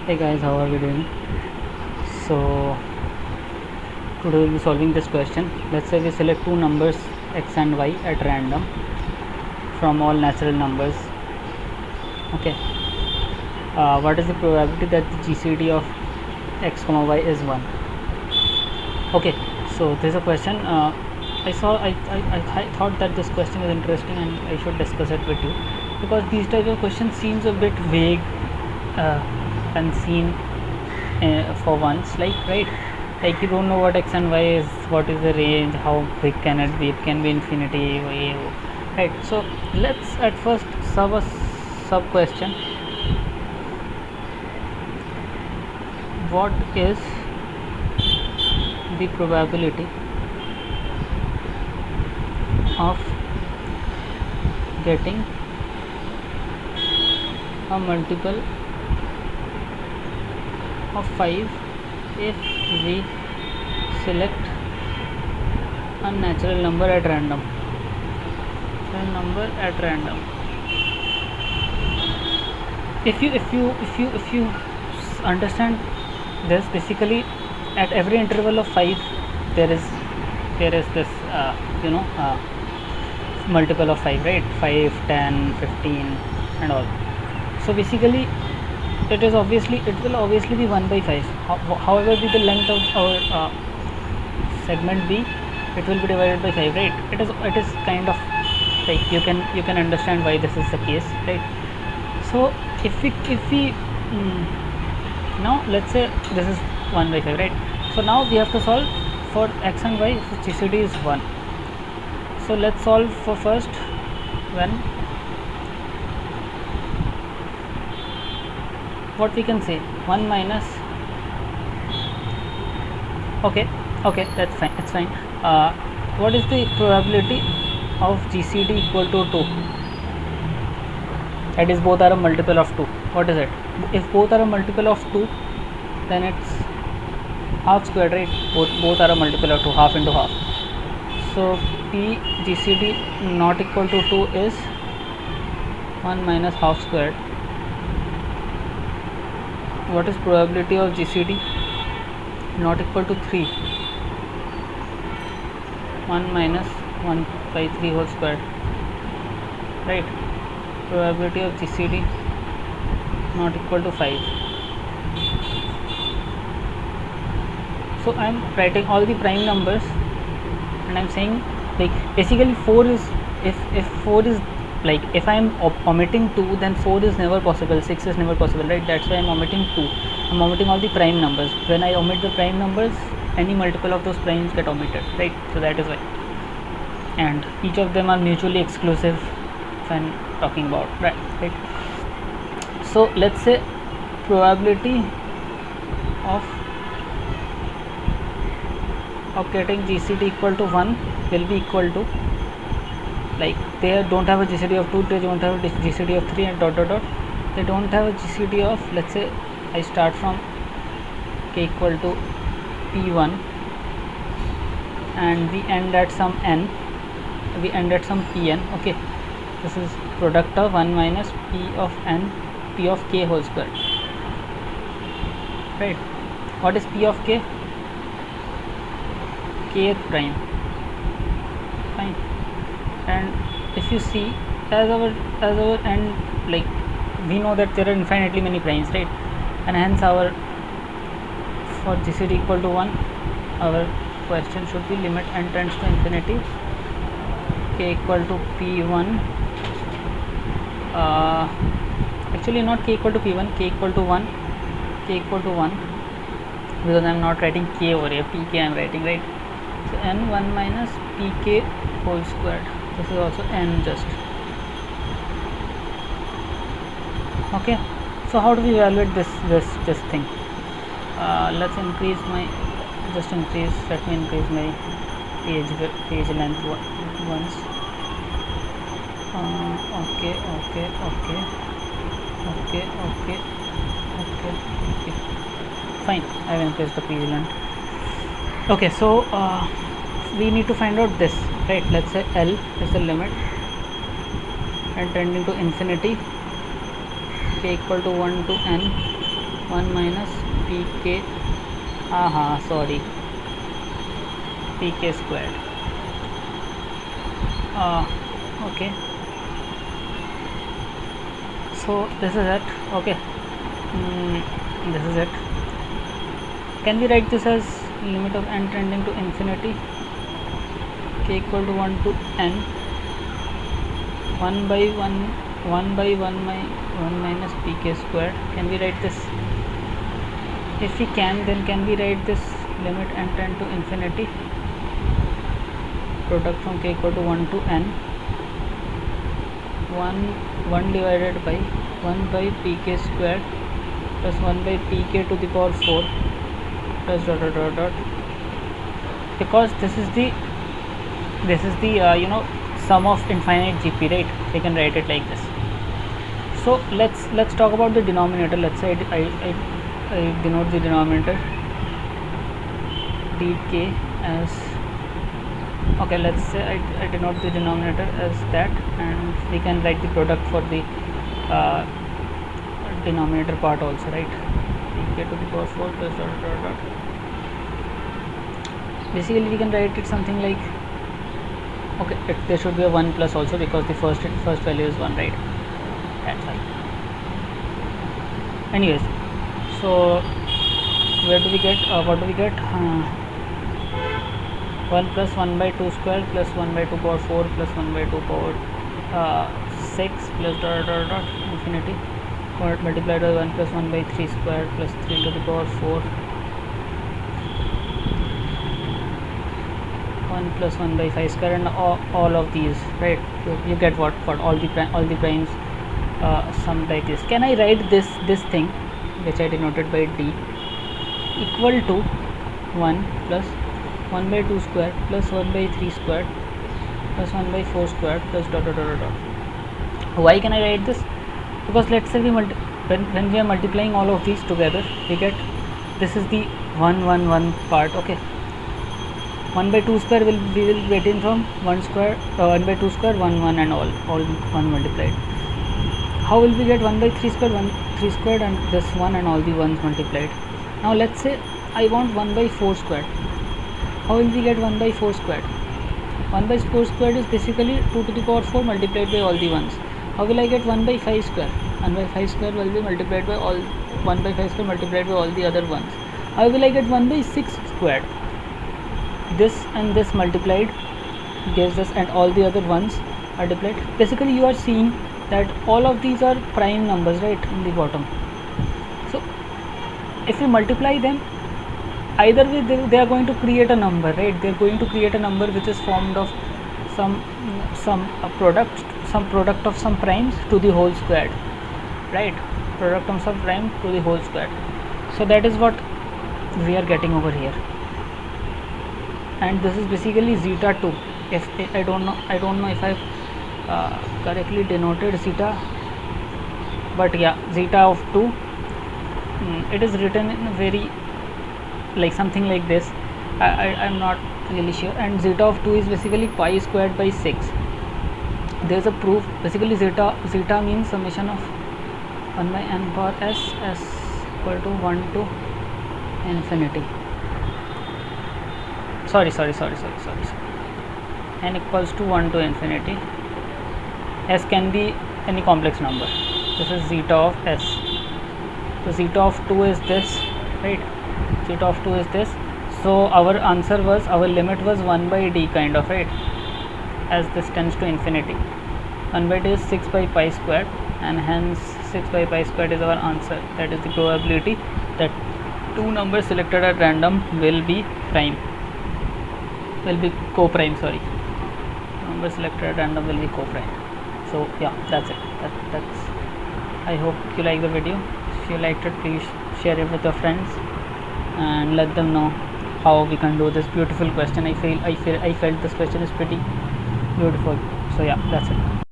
Hey guys, how are we doing? So today we'll be solving this question. Let's say we select two numbers x and y at random from all natural numbers. Okay. What is the probability that the GCD of x comma y is 1? Okay. So there's a question. I thought that this question is interesting and I should discuss it with you, because these type of questions seems a bit vague uh, and seen for once, right, like you don't know what x and y is, what is the range, how big can it be, it can be infinity, right? So let's at first solve a sub question. What is the probability of getting a multiple of 5 if we select a natural number at random? If you understand this, basically at every interval of 5 there is this multiple of 5, right? 5, 10, 15 and all. So basically it will obviously be 1 by 5. However be the length of our segment b, it will be divided by 5, right? It is kind of like you can understand why this is the case, right? So if we now let's say this is 1 by 5, right? So now we have to solve for x and y. So GCD is 1. So let's solve for first when what we can say 1 minus, okay, that's fine, it's fine. What is the probability of GCD equal to 2? That is, both are a multiple of 2. What is it? If both are a multiple of 2, then it's half squared, right? Both are a multiple of 2, half into half. So P GCD not equal to 2 is 1 minus half squared. What is probability of GCD not equal to 3? 1 minus 1 by 3 whole squared, right? Probability of GCD not equal to 5. So I am writing all the prime numbers and I am saying, like, basically 4 is, if 4 is, like, if I am omitting 2, then 4 is never possible, 6 is never possible, right? That's why I am omitting 2. I am omitting all the prime numbers. When I omit the prime numbers, any multiple of those primes get omitted, right? So that is why, and each of them are mutually exclusive when talking about, right? So let's say probability of getting GCD equal to 1 will be equal to, like, they don't have a GCD of 2, they don't have a GCD of 3, and dot dot dot, they don't have a GCD of, let's say I start from k equal to p1 and we end at some n, we end at some pn. Okay, this is product of 1 minus p of n, p of k whole square, right? What is p of k? Kth prime, fine. And if you see, as our end, like, we know that there are infinitely many primes, right? And hence our, for GCD equal to 1, our question should be limit n tends to infinity, k equal to p1, actually not k equal to p1, k equal to 1, because I am not writing k over here, pk I am writing, right? So n1 minus pk whole squared. This is also n just. Okay, so how do we evaluate this thing? Let's increase my, let me increase my page length once. Okay, fine, I will increase the page length. Okay, so we need to find out this, right? Let's say L is the limit and tending to infinity, k equal to 1 to n 1 minus pk, sorry, pk squared. Okay, so this is it. Okay, this is it. Can we write this as limit of n tending to infinity, k equal to 1 to n, 1 by 1 minus pk squared. Can we write this? If we can, then can we write this limit n tend to infinity, product from k equal to 1 to n, 1 divided by 1 by pk squared plus 1 by pk to the power 4 plus dot dot dot dot, because this is the sum of infinite GP, right? We can write it like this. So let's talk about the denominator. Let's say I denote the denominator dk as, okay, let's say I denote the denominator as that, and we can write the product for the denominator part also, right? pk to the power 4 plus dot dot dot. Basically we can write it something like, okay, there should be a 1 plus also, because the first value is 1, right? That's fine. Anyways, so where do we get, what do we get? 1 plus 1 by 2 square plus 1 by 2 power 4 plus 1 by 2 power 6 plus dot dot dot infinity, multiplied by 1 plus 1 by 3 square plus 3 to the power 4, 1 plus 1 by 5 square, and all of these, right? You get what all the primes sum like this. Can I write this thing which I denoted by d equal to 1 plus 1 by 2 square plus 1 by 3 square plus 1 by 4 square plus dot dot dot dot. Why can I write this? Because let's say when we are multiplying all of these together, we get, this is the 1 1 1 part. Okay, 1 by 2 square we will get in from 1 square, 1 by 2 square 1 1 and all 1 multiplied. How will we get 1 by 3 square 1 3 squared and this 1 and all the ones multiplied? Now let's say I want 1 by 4 squared. How will we get 1 by 4 squared? 1 by 4 squared is basically 2 to the power 4 multiplied by all the ones. How will I get 1 by 5 square? 1 by 5 square will be multiplied by all 1 by 5 square multiplied by all the other ones. How will I get 1 by 6 squared? This and this multiplied gives us, and all the other ones multiplied. Basically you are seeing that all of these are prime numbers, right, in the bottom. So if we multiply them, either way they are going to create a number, right? They are going to create a number which is formed of some product of some primes to the whole squared, right? Product of some prime to the whole squared. So that is what we are getting over here, and this is basically zeta 2. If I don't know if I've correctly denoted zeta, but yeah, zeta of 2, it is written in a very like something like this. I'm not really sure. And zeta of 2 is basically pi squared by 6. There's a proof. Basically zeta means summation of 1 by n power s equal to 1 to infinity. Sorry. N equals to 1 to infinity. S can be any complex number. This is zeta of s. So zeta of 2 is this, right? Zeta of 2 is this. So our answer was, our limit was 1 by d kind of, right? As this tends to infinity. 1 by d is 6 by pi squared, and hence 6 by pi squared is our answer. That is the probability that two numbers selected at random will be co-prime. Sorry, number selected at random will be co-prime. So yeah, that's it. That's I hope you like the video. If you liked it, please share it with your friends and let them know how we can do this beautiful question. I felt this question is pretty beautiful. So yeah, that's it.